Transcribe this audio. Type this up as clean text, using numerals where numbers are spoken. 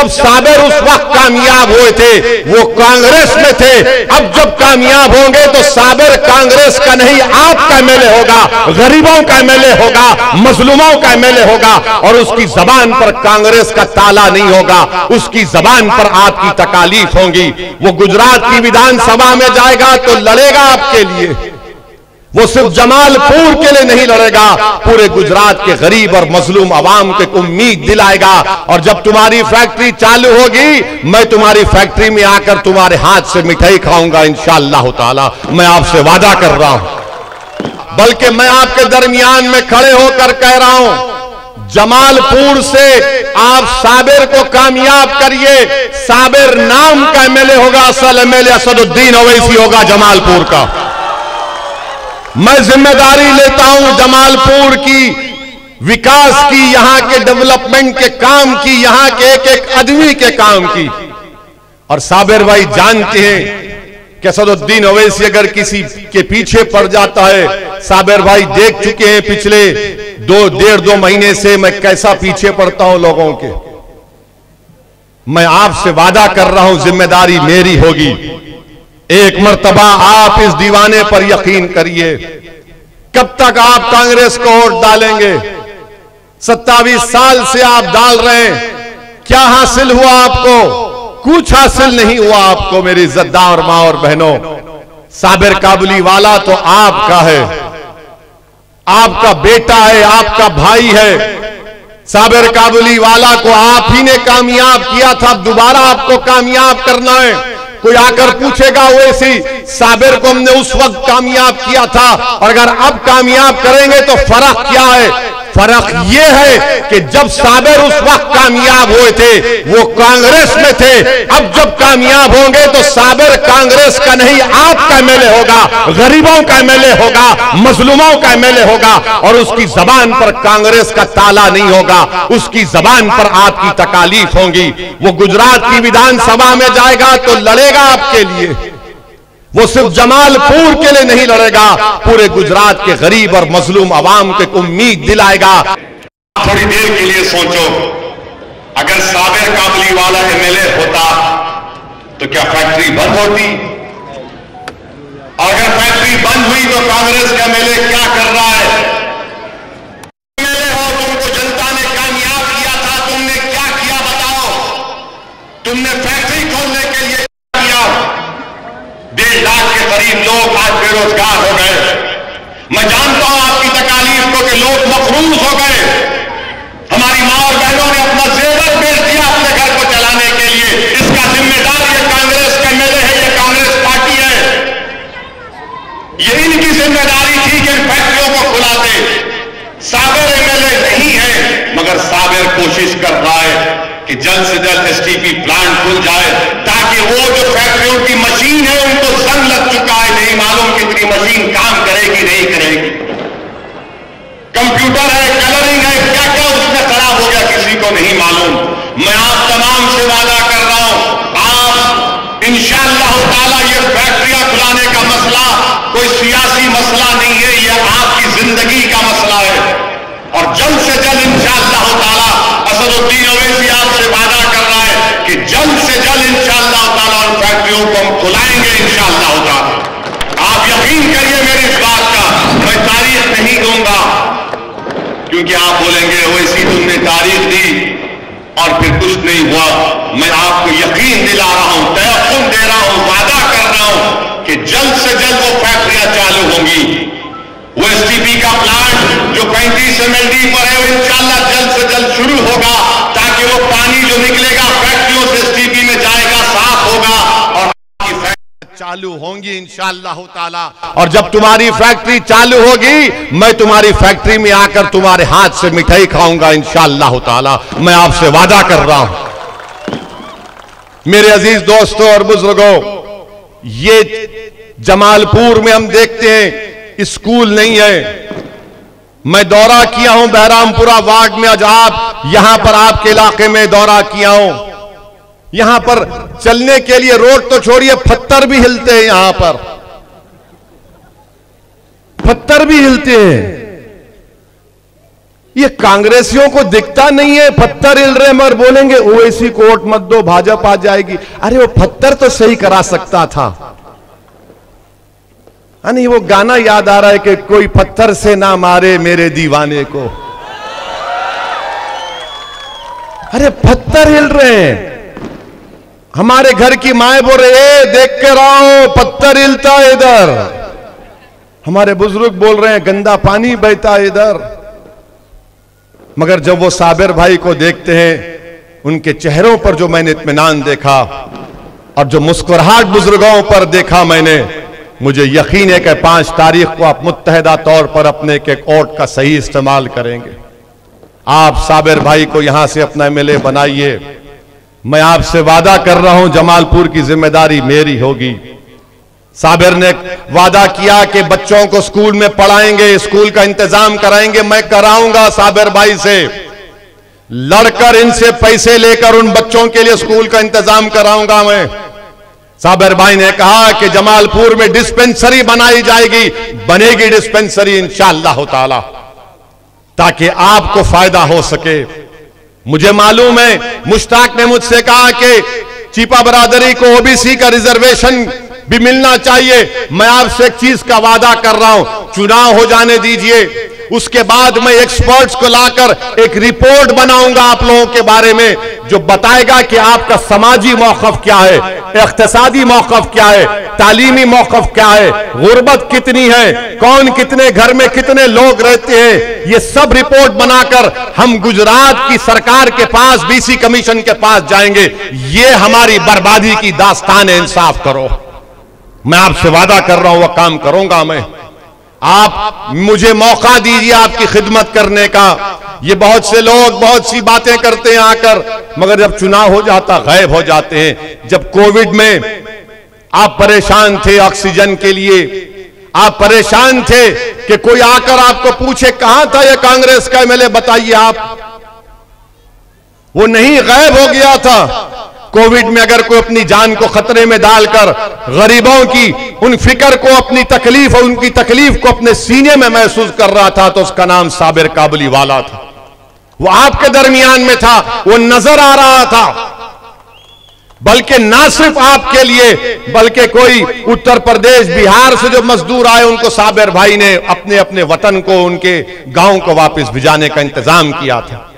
जब साबिर उस वक्त कामयाब हुए थे वो कांग्रेस में थे, अब जब कामयाब होंगे तो साबिर कांग्रेस का नहीं आपका एमएलए होगा, गरीबों का एमएलए होगा, मजलूमों का एमएलए होगा, और उसकी जबान पर कांग्रेस का ताला नहीं होगा, उसकी जबान पर आपकी तकालीफ होंगी। वो गुजरात की विधानसभा में जाएगा तो लड़ेगा आपके लिए, वो सिर्फ जमालपुर के लिए नहीं लड़ेगा, पूरे गुजरात के गरीब और मजलूम अवाम को उम्मीद दिलाएगा। और जब तुम्हारी फैक्ट्री चालू होगी, मैं तुम्हारी फैक्ट्री में आकर तुम्हारे हाथ से मिठाई खाऊंगा इंशाअल्लाह ताला, मैं आपसे वादा कर रहा हूं। बल्कि मैं आपके दरमियान में खड़े होकर कह रहा हूं, जमालपुर से आप साबिर को कामयाब करिए। साबिर नाम का एमएलए होगा, असल एमएलए असदुद्दीन ओवैसी होगा जमालपुर का। मैं जिम्मेदारी लेता हूं जमालपुर की विकास की, यहां के डेवलपमेंट के काम की, यहां के एक एक आदमी के काम की। और साबिर भाई जानते हैं कि असदुद्दीन ओवैसी अगर किसी के पीछे पड़ जाता है, साबिर भाई देख चुके हैं पिछले 1.5-2 महीने से मैं कैसा पीछे पड़ता हूं लोगों के। मैं आपसे वादा कर रहा हूं, जिम्मेदारी मेरी होगी। एक मर्तबा आप इस दीवाने पर यकीन करिए। कब तक आप कांग्रेस को वोट डालेंगे? 27 साल से आप डाल रहे हैं, क्या हासिल हुआ आपको? कुछ हासिल नहीं हुआ आपको मेरी इज्जतदार मां और बहनों। साबिर काबुलीवाला तो आपका है, आपका बेटा है, आपका भाई है। साबिर काबुलीवाला को आप ही ने कामयाब किया था, अब दोबारा आपको कामयाब करना है। कोई आकर पूछेगा वैसी साबिर को हमने उस वक्त कामयाब किया था, और अगर अब कामयाब करेंगे तो फर्क क्या है? फर्क यह है कि जब साबिर उस वक्त कामयाब हुए थे वो कांग्रेस में थे, अब जब कामयाब होंगे तो साबिर कांग्रेस का नहीं आपका एमएलए होगा, गरीबों का एमएलए होगा, मजलूमों का एमएलए होगा, और उसकी जबान पर कांग्रेस का ताला नहीं होगा, उसकी जबान पर आपकी तकालीफ होंगी। वो गुजरात की विधानसभा में जाएगा तो लड़ेगा आपके लिए, वो सिर्फ जमालपुर के लिए नहीं लड़ेगा, पूरे गुजरात के गरीब और मजलूम अवाम को उम्मीद दिलाएगा। थोड़ी देर के लिए सोचो, अगर साबिर काबुलीवाला एमएलए होता तो क्या फैक्ट्री बंद होती? और अगर फैक्ट्री बंद हुई तो कांग्रेस का एमएलए क्या कर रहा है? एमएलए हो, तुमको जनता ने कामयाब किया था, तुमने क्या किया बताओ? तुमने फैक्ट्री खोलने के लिए किया, 1.5 लाख के करीब लोग आज बेरोजगार हो गए। मैं जानता हूं आपकी तकालीफ को कि लोग मखरूज हो गए। हमारी मां और बहनों ने अपना जेवर बेच दिया अपने घर को चलाने के लिए। इसका जिम्मेदार ये कांग्रेस का एमएलए है, ये कांग्रेस पार्टी है। ये इनकी जिम्मेदारी थी कि इन फैक्ट्रियों को खुला दे। साबिर एमएलए नहीं है, मगर साबिर कोशिश कर रहा है कि जल्द से जल्द एसटीपी प्लांट खुल जाए, ताकि वो जो फैक्ट्रियों की मशीन है उनको जंग लग चुका है, नहीं मालूम कितनी मशीन काम करेगी नहीं करेगी। कंप्यूटर है, कलरिंग है, क्या क्या उसमें खराब हो गया किसी को नहीं मालूम। मैं आप तमाम से वादा कर रहा हूं, आप इंशाअल्लाह ताला ये फैक्ट्रियां खुलाने का मसला कोई सियासी मसला नहीं है, यह आपकी जिंदगी का मसला है। और जल्द से जल्द इंशाअल्लाह ताला असदुद्दीन ओवैसी आपसे वादा कर रहा है कि जल्द से जल्द इंशाअल्लाह ताला उन फैक्ट्रियों को हम खुलाएंगे इंशाअल्लाह ताला। आप यकीन करिए मेरी इस बात का, मैं तारीख नहीं दूंगा, क्योंकि आप बोलेंगे ओवैसी तुमने तारीख दी और फिर कुछ नहीं हुआ। मैं आपको यकीन दिला रहा हूं, तयकीन दे रहा हूं, वादा कर रहा हूं कि जल्द से जल्द वो फैक्ट्रियां चालू होंगी। वो एसटीपी का प्लांट जो 35 MLD पर है वो इंशाअल्लाह जल्द से जल्द शुरू होगा, ताकि वो पानी जो निकलेगा फैक्ट्रियों से एसटीपी में जाएगा, साफ होगा और चालू होंगी इंशाअल्लाह ताला। और जब तुम्हारी फैक्ट्री चालू होगी, मैं तुम्हारी फैक्ट्री में आकर तुम्हारे हाथ से मिठाई खाऊंगा इंशाअल्लाह ताला, मैं आपसे वादा कर रहा हूं। मेरे अजीज दोस्तों और बुजुर्गों, ये जमालपुर में हम देखते हैं स्कूल नहीं है। मैं दौरा किया हूं बहरामपुरा वार्ड में, आज आप यहां पर आपके इलाके में दौरा किया हूं। यहां पर चलने के लिए रोड तो छोड़िए, पत्थर भी हिलते हैं, यहां पर पत्थर भी हिलते हैं। ये कांग्रेसियों को दिखता नहीं है, पत्थर हिल रहे मगर बोलेंगे ओवैसी को वोट मत दो, भाजपा आ जाएगी। अरे वो पत्थर तो सही करा सकता था। नहीं, वो गाना याद आ रहा है कि कोई पत्थर से ना मारे मेरे दीवाने को। अरे पत्थर हिल रहे हैं। हमारे घर की माए बोल रहे देख के रहो पत्थर हिलता है इधर। हमारे बुजुर्ग बोल रहे हैं गंदा पानी बहता है इधर। मगर जब वो साबिर भाई को देखते हैं, उनके चेहरों पर जो मैंने इत्मीनान देखा और जो मुस्कुराहट बुजुर्गों पर देखा मैंने, मुझे यकीन है कि 5 तारीख को आप मुत्तहदा तौर पर अपने के वोट का सही इस्तेमाल करेंगे। आप साबिर भाई को यहां से अपना एमएलए बनाइए। मैं आपसे वादा कर रहा हूं जमालपुर की जिम्मेदारी मेरी होगी। साबिर ने वादा किया कि बच्चों को स्कूल में पढ़ाएंगे, स्कूल का इंतजाम कराएंगे। मैं कराऊंगा साबिर भाई से, लड़कर इनसे पैसे लेकर उन बच्चों के लिए स्कूल का इंतजाम कराऊंगा मैं। साबिर भाई ने कहा कि जमालपुर में डिस्पेंसरी बनाई जाएगी, बनेगी डिस्पेंसरी इंशाअल्लाह ताला, ताकि आपको फायदा हो सके। मुझे मालूम है मुश्ताक ने मुझसे कहा कि चीपा बरादरी को ओबीसी का रिजर्वेशन भी मिलना चाहिए। मैं आपसे एक चीज का वादा कर रहा हूं, चुनाव हो जाने दीजिए, उसके बाद मैं एक्सपर्ट्स को लाकर एक रिपोर्ट बनाऊंगा आप लोगों के बारे में, जो बताएगा कि आपका समाजी मौक़िफ़ क्या है, इक़्तिसादी मौक़िफ़ क्या है, तालीमी मौक़िफ़ क्या है, गुर्बत कितनी है, कौन कितने घर में कितने लोग रहते हैं। ये सब रिपोर्ट बनाकर हम गुजरात की सरकार के पास, बीसी कमीशन के पास जाएंगे। ये हमारी बर्बादी की दास्तान है, इंसाफ करो। मैं आपसे वादा कर रहा हूं वह काम करूंगा मैं। आप मुझे मौका दीजिए आपकी खिदमत करने का। ये बहुत से लोग बहुत सी बातें करते हैं आकर, मगर जब चुनाव हो जाता गायब हो जाते हैं। जब कोविड में आप परेशान थे ऑक्सीजन के लिए, आप परेशान थे कि कोई आकर आपको पूछे कहां था ये कांग्रेस का एमएलए, बताइए आप। वो नहीं, गायब हो गया था। कोविड में अगर कोई अपनी जान को खतरे में डालकर गरीबों की उन फिक्र को, अपनी तकलीफ और उनकी तकलीफ को अपने सीने में महसूस कर रहा था, तो उसका नाम साबिर काबुली वाला था। वो आपके दरमियान में था, वो नजर आ रहा था। बल्कि ना सिर्फ आपके लिए, बल्कि कोई उत्तर प्रदेश बिहार से जो मजदूर आए उनको साबिर भाई ने अपने अपने वतन को, उनके गांव को वापस भिजाने का इंतजाम किया था।